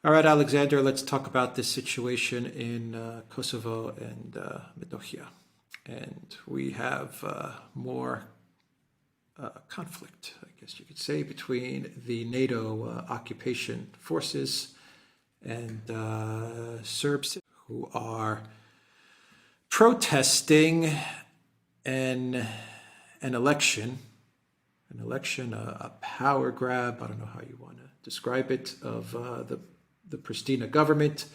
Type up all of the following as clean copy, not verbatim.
All right, Alexander, let's talk about this situation in Kosovo and Metohija. And we have more conflict, I guess you could say, between the NATO occupation forces and Serbs who are protesting an election, a power grab, I don't know how you want to describe it, of the Pristina government,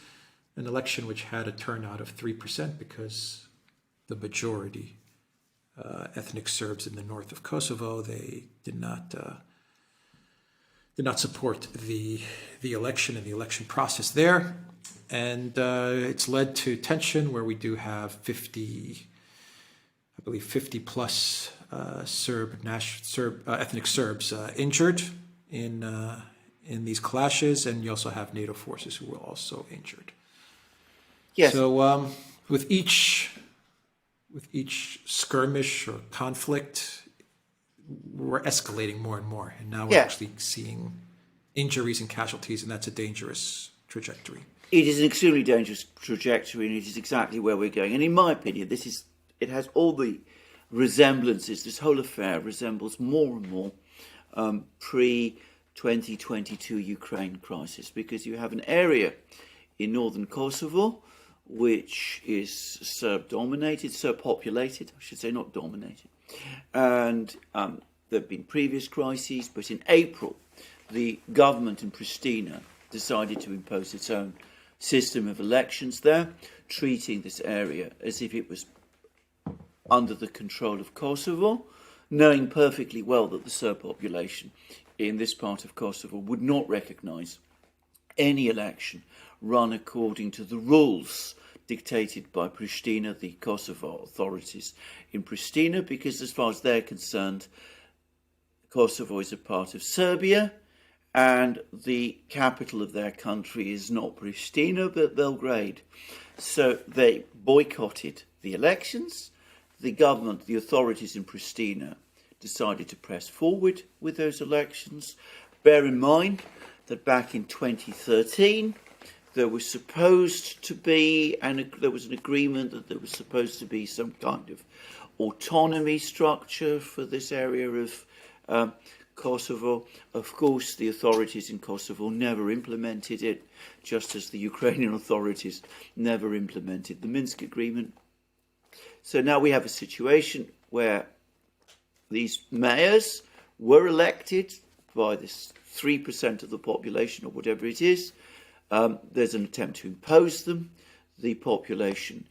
an election which had a turnout of 3% because the majority ethnic Serbs in the north of Kosovo, they did not support the election and the election process there, and it's led to tension where we do have 50 plus ethnic Serbs injured in these clashes, and you also have NATO forces who were also injured. Yes. So with each skirmish or conflict, we're escalating more and more, and now we're actually seeing injuries and casualties, and that's a dangerous trajectory. It is an extremely dangerous trajectory, and it is exactly where we're going. And in my opinion, it has all the resemblances. This whole affair resembles more and more pre-2022 Ukraine crisis, because you have an area in northern Kosovo which is Serb-dominated, Serb-populated, I should say, not dominated. And there have been previous crises, but in April, the government in Pristina decided to impose its own system of elections there, treating this area as if it was under the control of Kosovo, knowing perfectly well that the Serb population in this part of Kosovo would not recognise any election run according to the rules dictated by Pristina, the Kosovo authorities in Pristina, because as far as they're concerned, Kosovo is a part of Serbia, and the capital of their country is not Pristina, but Belgrade. So they boycotted the elections. The government, the authorities in Pristina, decided to press forward with those elections. Bear in mind that back in 2013, there was supposed to be, and there was an agreement that there was supposed to be some kind of autonomy structure for this area of Kosovo. Of course, the authorities in Kosovo never implemented it, just as the Ukrainian authorities never implemented the Minsk agreement. So now we have a situation where these mayors were elected by this 3% of the population, or whatever it is. There's an attempt to impose them. The population,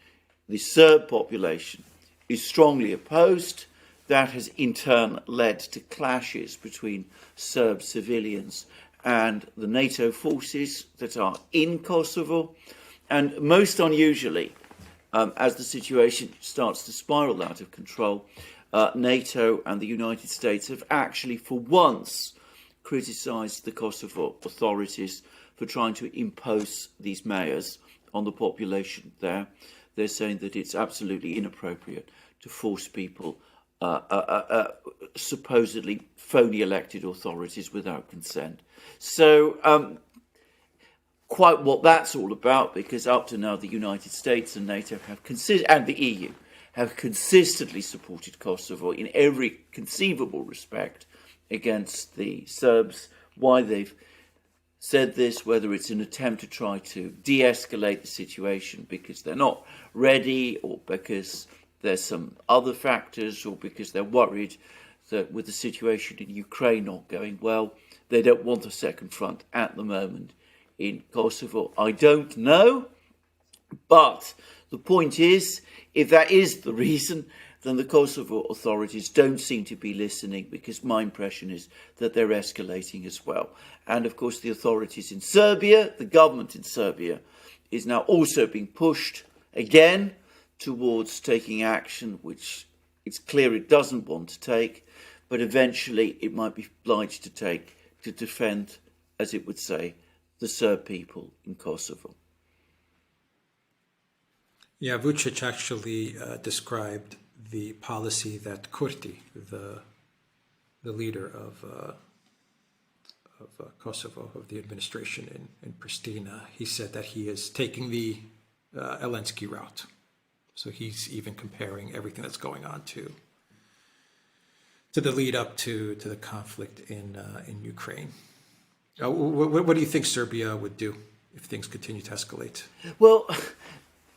the Serb population, is strongly opposed. That has in turn led to clashes between Serb civilians and the NATO forces that are in Kosovo. And most unusually, as the situation starts to spiral out of control, NATO and the United States have actually for once criticised the Kosovo authorities for trying to impose these mayors on the population there. They're saying that it's absolutely inappropriate to force people, supposedly phony elected authorities without consent. So quite what that's all about, because up to now the United States and NATO have and the EU have consistently supported Kosovo in every conceivable respect against the Serbs. Why they've said this, whether it's an attempt to try to de-escalate the situation because they're not ready, or because there's some other factors, or because they're worried that with the situation in Ukraine not going well, they don't want a second front at the moment in Kosovo. I don't know, but the point is, if that is the reason, then the Kosovo authorities don't seem to be listening, because my impression is that they're escalating as well. And of course, the authorities in Serbia, the government in Serbia, is now also being pushed again towards taking action, which it's clear it doesn't want to take, but eventually it might be obliged to take to defend, as it would say, the Serb people in Kosovo. Yeah, Vucic actually described the policy that Kurti, the leader of Kosovo, of the administration in Pristina. He said that he is taking the Zelensky route. So he's even comparing everything that's going on to the lead up to the conflict in Ukraine. What do you think Serbia would do if things continue to escalate? Well,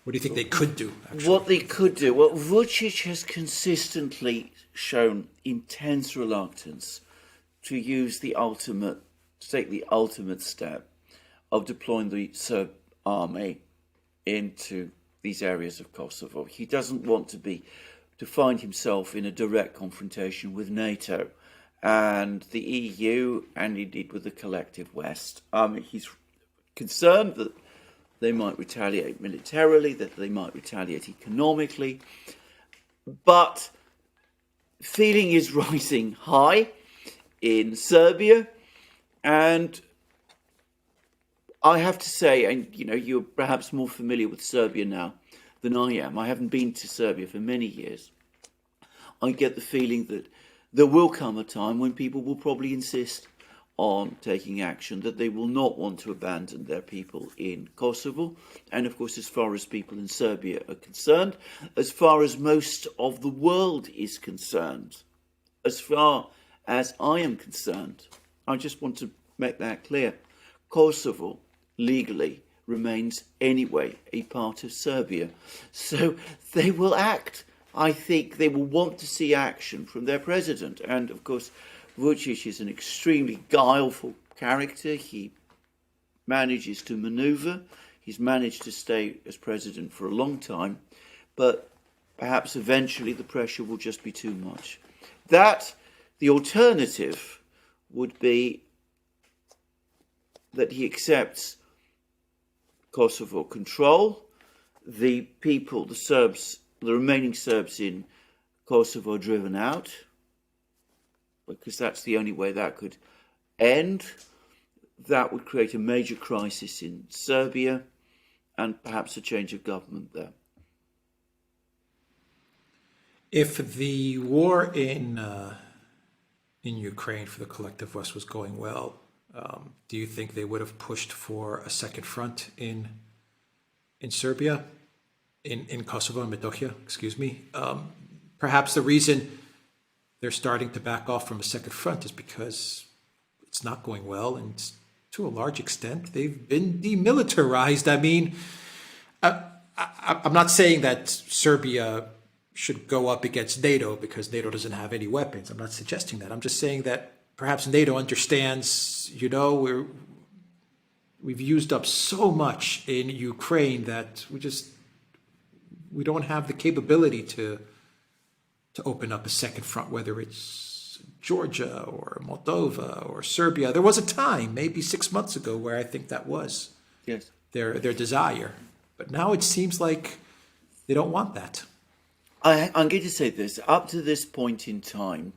what do you think they could do, actually? What they could do? Well, Vucic has consistently shown intense reluctance to use the ultimate, to take the ultimate step of deploying the Serb army into these areas of Kosovo. He doesn't want to find himself in a direct confrontation with NATO and the EU, and indeed with the collective West. He's concerned that they might retaliate militarily, that they might retaliate economically, but feeling is rising high in Serbia, and I have to say, and you're perhaps more familiar with Serbia now than I am. I haven't been to Serbia for many years. I get the feeling that there will come a time when people will probably insist on taking action, that they will not want to abandon their people in Kosovo. And of course, as far as people in Serbia are concerned, as far as most of the world is concerned, as far as I am concerned, I just want to make that clear. Kosovo legally remains anyway a part of Serbia. So they will act. I think they will want to see action from their president. And of course, Vucic is an extremely guileful character. He manages to maneuver. He's managed to stay as president for a long time. But perhaps eventually the pressure will just be too much. The alternative would be that he accepts Kosovo control. The people, the Serbs, the remaining Serbs in Kosovo are driven out, because that's the only way that could end. That would create a major crisis in Serbia and perhaps a change of government there. If the war in Ukraine for the collective West was going well, do you think they would have pushed for a second front in Serbia, in Kosovo and Metohija, excuse me? Perhaps the reason they're starting to back off from a second front is because it's not going well, and to a large extent, they've been demilitarized. I mean, I'm not saying that Serbia should go up against NATO because NATO doesn't have any weapons. I'm not suggesting that. I'm just saying that perhaps NATO understands, we've used up so much in Ukraine that we don't have the capability to open up a second front, whether it's Georgia or Moldova or Serbia. There was a time, maybe 6 months ago, where I think that was their desire. But now it seems like they don't want that. I'm going to say this. Up to this point in time,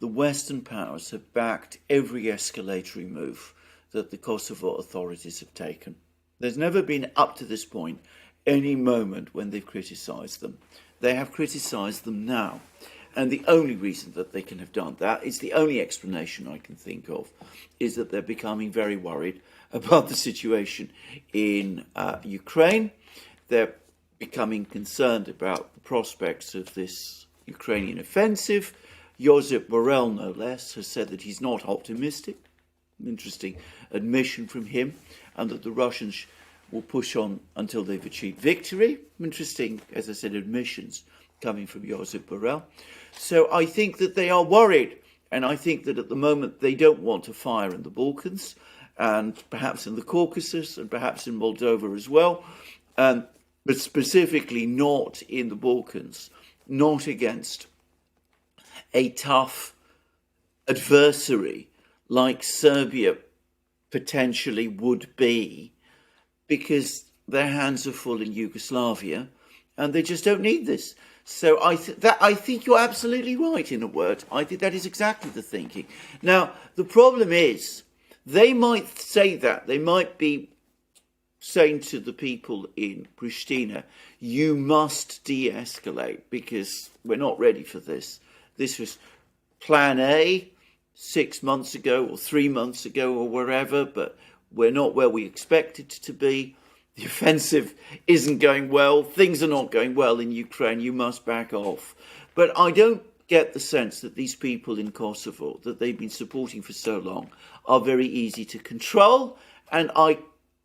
the Western powers have backed every escalatory move that the Kosovo authorities have taken. There's never been, up to this point, any moment when they've criticised them. They have criticised them now. And the only reason that they can have done that, is the only explanation I can think of, is that they're becoming very worried about the situation in Ukraine. They're becoming concerned about the prospects of this Ukrainian offensive. Josip Borrell, no less, has said that he's not optimistic. Interesting admission from him. And that the Russians will push on until they've achieved victory. Interesting, as I said, admissions coming from Josip Borrell. So I think that they are worried. And I think that at the moment they don't want to fire in the Balkans, and perhaps in the Caucasus, and perhaps in Moldova as well. But specifically not in the Balkans, not against a tough adversary like Serbia potentially would be, because their hands are full in Yugoslavia and they just don't need this. So I think you're absolutely right, in a word. I think that is exactly the thinking. Now, the problem is, they might say that. They might be saying to the people in Pristina, you must de-escalate because we're not ready for this. This was plan A. 6 months ago or 3 months ago or wherever, but we're not where we expected to be. The offensive isn't going well. Things are not going well in Ukraine. You must back off. But I don't get the sense that these people in Kosovo that they've been supporting for so long are very easy to control. And I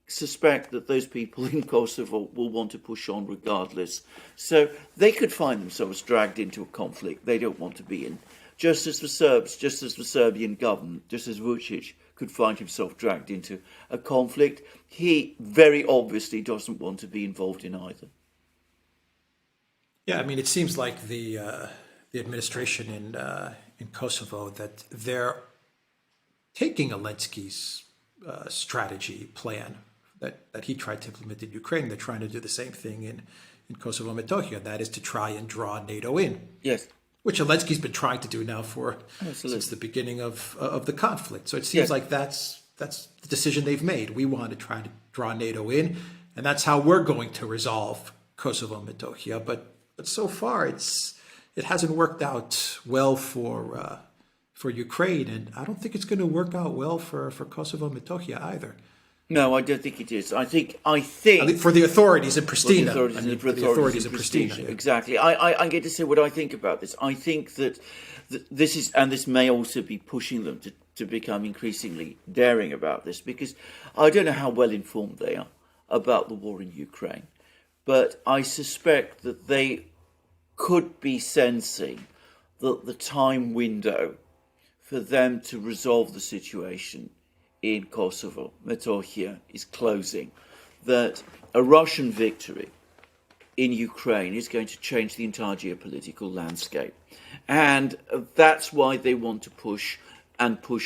suspect that those people in Kosovo will want to push on regardless. So they could find themselves dragged into a conflict they don't want to be in. Just as the Serbs, just as the Serbian government, just as Vučić could find himself dragged into a conflict, he very obviously doesn't want to be involved in either. Yeah, I mean, it seems like the administration in Kosovo that they're taking Zelensky's strategy plan that he tried to implement in Ukraine. They're trying to do the same thing in Kosovo and Metohija. That is to try and draw NATO in. Yes. Which Zelensky's been trying to do now since the beginning of the conflict. So it seems like that's the decision they've made. We want to try to draw NATO in, and that's how we're going to resolve Kosovo and Metohija. But so far it hasn't worked out well for Ukraine, and I don't think it's going to work out well for Kosovo and Metohija either. No, I don't think it is. I think for the authorities in Pristina. For the authorities in Pristina. Yeah. Exactly. I get to say what I think about this. I think that this is, and this may also be pushing them to become increasingly daring about this, because I don't know how well informed they are about the war in Ukraine, but I suspect that they could be sensing that the time window for them to resolve the situation in Kosovo, Metohija, is closing, that a Russian victory in Ukraine is going to change the entire geopolitical landscape. And that's why they want to push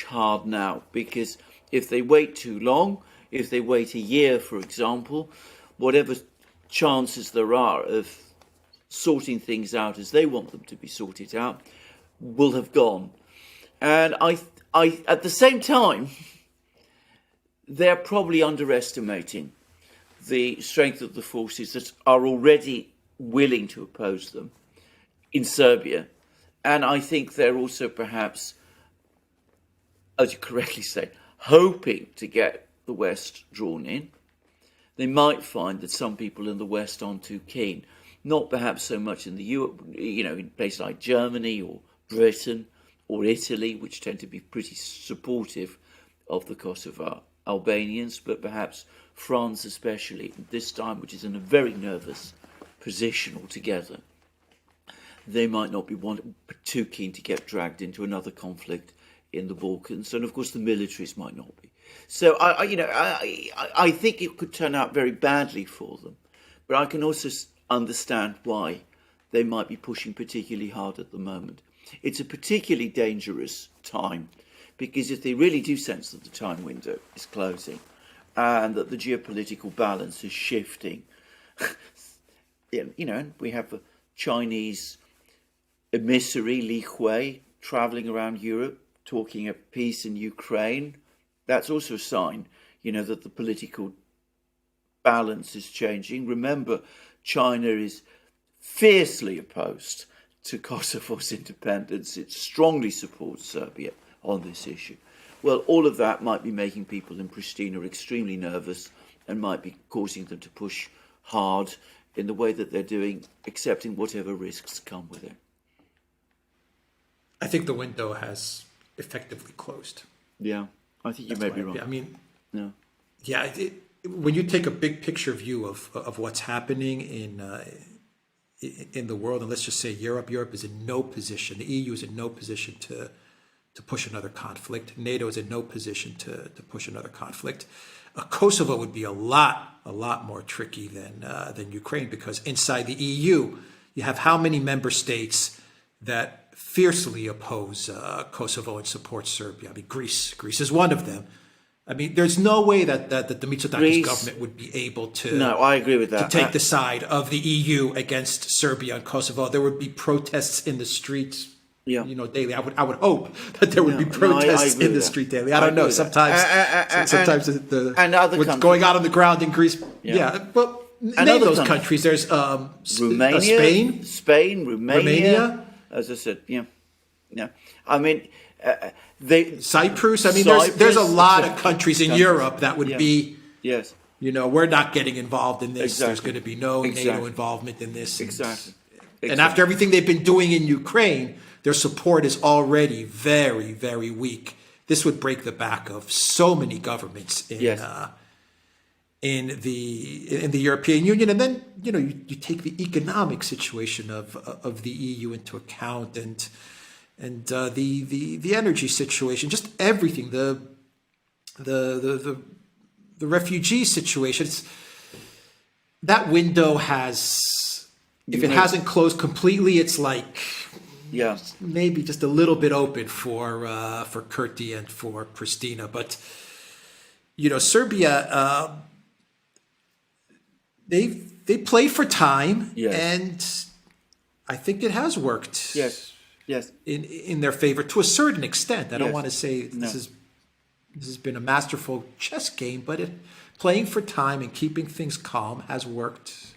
hard now, because if they wait too long, if they wait a year, for example, whatever chances there are of sorting things out as they want them to be sorted out will have gone. And I at the same time, they're probably underestimating the strength of the forces that are already willing to oppose them in Serbia. And I think they're also perhaps, as you correctly say, hoping to get the West drawn in. They might find that some people in the West aren't too keen, not perhaps so much in the in places like Germany or Britain or Italy, which tend to be pretty supportive of the Kosovo Albanians, but perhaps France especially, this time, which is in a very nervous position altogether. They might not be too keen to get dragged into another conflict in the Balkans, and of course the militaries might not be. So I think it could turn out very badly for them, but I can also understand why they might be pushing particularly hard at the moment. It's a particularly dangerous time, because if they really do sense that the time window is closing and that the geopolitical balance is shifting, we have a Chinese emissary, Li Hui, traveling around Europe, talking of peace in Ukraine. That's also a sign, that the political balance is changing. Remember, China is fiercely opposed to Kosovo's independence. It strongly supports Serbia on this issue. Well, all of that might be making people in Pristina extremely nervous and might be causing them to push hard in the way that they're doing, accepting whatever risks come with it. I think the window has effectively closed. Yeah, I think you may be wrong. I mean, no. Yeah, when you take a big picture view of what's happening in the world, and let's just say Europe is in no position. The EU is in no position to push another conflict. NATO is in no position to push another conflict. Kosovo would be a lot more tricky than Ukraine, because inside the EU, you have how many member states that fiercely oppose Kosovo and support Serbia? I mean, Greece is one of them. I mean, there's no way that the Mitsotakis government would be able to. No, I agree with that. To take the side of the EU against Serbia and Kosovo. There would be protests in the streets. Yeah. Daily. I would hope that there would be protests in the street daily. I don't know. Sometimes and other what's countries. going on in the ground in Greece. Yeah. Well, name those countries. There's Romania, Spain, Romania. As I said, yeah. I mean, they Cyprus. I mean, there's a lot of countries in Europe that would be, yes, we're not getting involved in this. There's Exactly. going to be no NATO Exactly. involvement in this. exactly. And after everything they've been doing in Ukraine, their support is already very, very weak. This would break the back of so many governments Yes. In the European Union. And then you take the economic situation of the EU into account, and the energy situation, just everything, the refugee situation. That window has, if it hasn't closed completely, it's like Yeah, maybe just a little bit open for Kurti and for Pristina. But Serbia, they play for time, Yes. and I think it has worked. yes, yes. In their favor to a certain extent. I don't Yes. want to say No. this has been a masterful chess game, but playing for time and keeping things calm has worked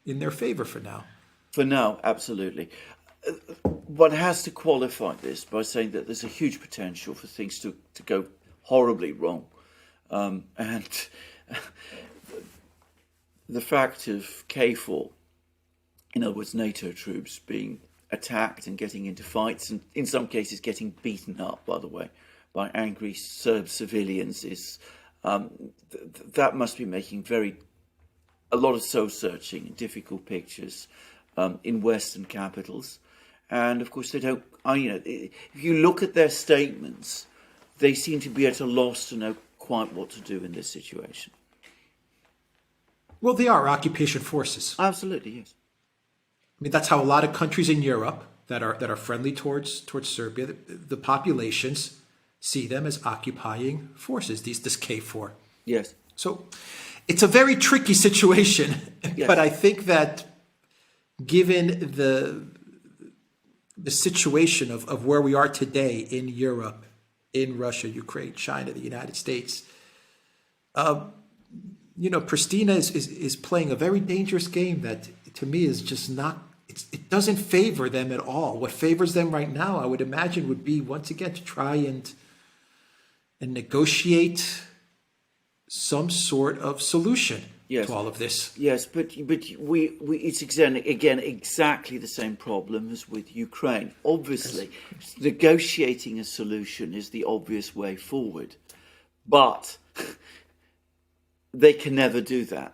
in their favor for now. For now, absolutely. One has to qualify this by saying that there's a huge potential for things to go horribly wrong. And the fact of KFOR, in other words, NATO troops being attacked and getting into fights, and in some cases getting beaten up, by the way, by angry Serb civilians, is that must be making a lot of soul-searching and difficult pictures in Western capitals. And of course, they don't. If you look at their statements, they seem to be at a loss to know quite what to do in this situation. Well, they are occupation forces. Absolutely, yes. I mean, that's how a lot of countries in Europe that are friendly towards Serbia, the populations see them as occupying forces. This KFOR. Yes. So it's a very tricky situation, Yes. but I think that given the situation of where we are today in Europe, in Russia, Ukraine, China, the United States, Pristina is playing a very dangerous game that, to me, is just not. It doesn't favor them at all. What favors them right now, I would imagine, would be once again to try and negotiate some sort of solution Yes. to all of this. Yes, but it's again exactly the same problem as with Ukraine. Obviously, negotiating a solution is the obvious way forward, but they can never do that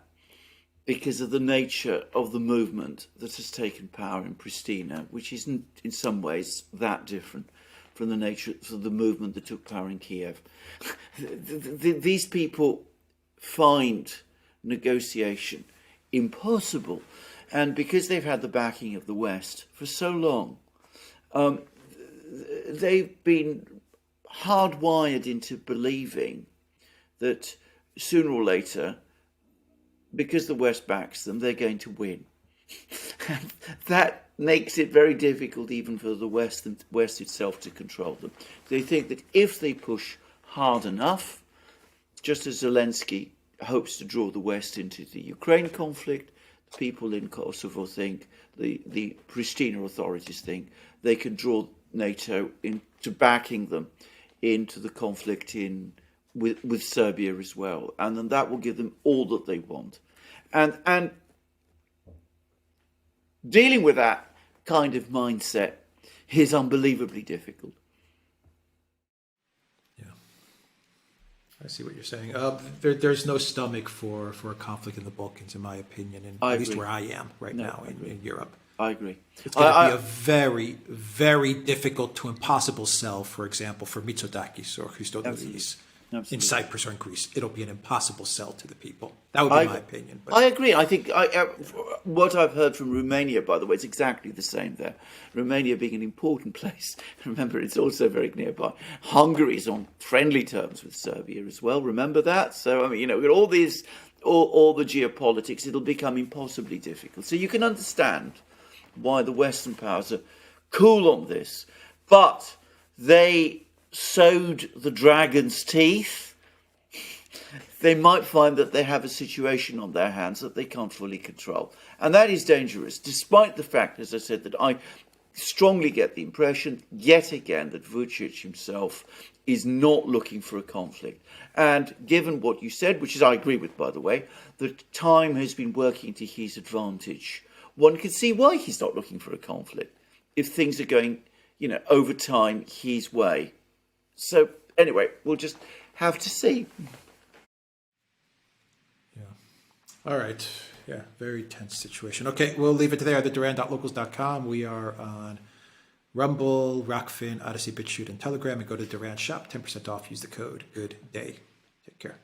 because of the nature of the movement that has taken power in Pristina, which isn't in some ways that different from the nature of the movement that took power in Kiev. These people find negotiation impossible, and because they've had the backing of the West for so long, they've been hardwired into believing that sooner or later, because the West backs them, they're going to win. And that makes it very difficult even for the West itself to control them. They think that if they push hard enough, just as Zelensky hopes to draw the West into the Ukraine conflict, the people in Kosovo think, the Pristina authorities think, they can draw NATO into backing them into the conflict with Serbia as well. And then that will give them all that they want. And dealing with that kind of mindset is unbelievably difficult. Yeah, I see what you're saying. There's no stomach for a conflict in the Balkans, in my opinion, and I at least agree. where I am right now in Europe. I agree. It's going to be a very, very difficult to impossible sell, for example, for Mitsotakis or Christodoulis in Cyprus or in Greece. It'll be an impossible sell to the people. That would be my opinion. But I agree. I think what I've heard from Romania, by the way, is exactly the same there. Romania being an important place. Remember, it's also very nearby. Hungary is on friendly terms with Serbia as well. Remember that? So, I mean, with all these, all the geopolitics, it'll become impossibly difficult. So you can understand why the Western powers are cool on this. But they sowed the dragon's teeth. They might find that they have a situation on their hands that they can't fully control. And that is dangerous, despite the fact, as I said, that strongly get the impression, yet again, that Vucic himself is not looking for a conflict. And given what you said, which is I agree with, by the way, that time has been working to his advantage, one can see why he's not looking for a conflict if things are going, over time his way. So anyway, we'll just have to see. Yeah. All right. Yeah, very tense situation. Okay, we'll leave it there. The Duran.locals.com. We are on Rumble, Rockfin, Odyssey, BitChute, and Telegram. And go to Duran Shop, 10% off. Use the code. Good day. Take care.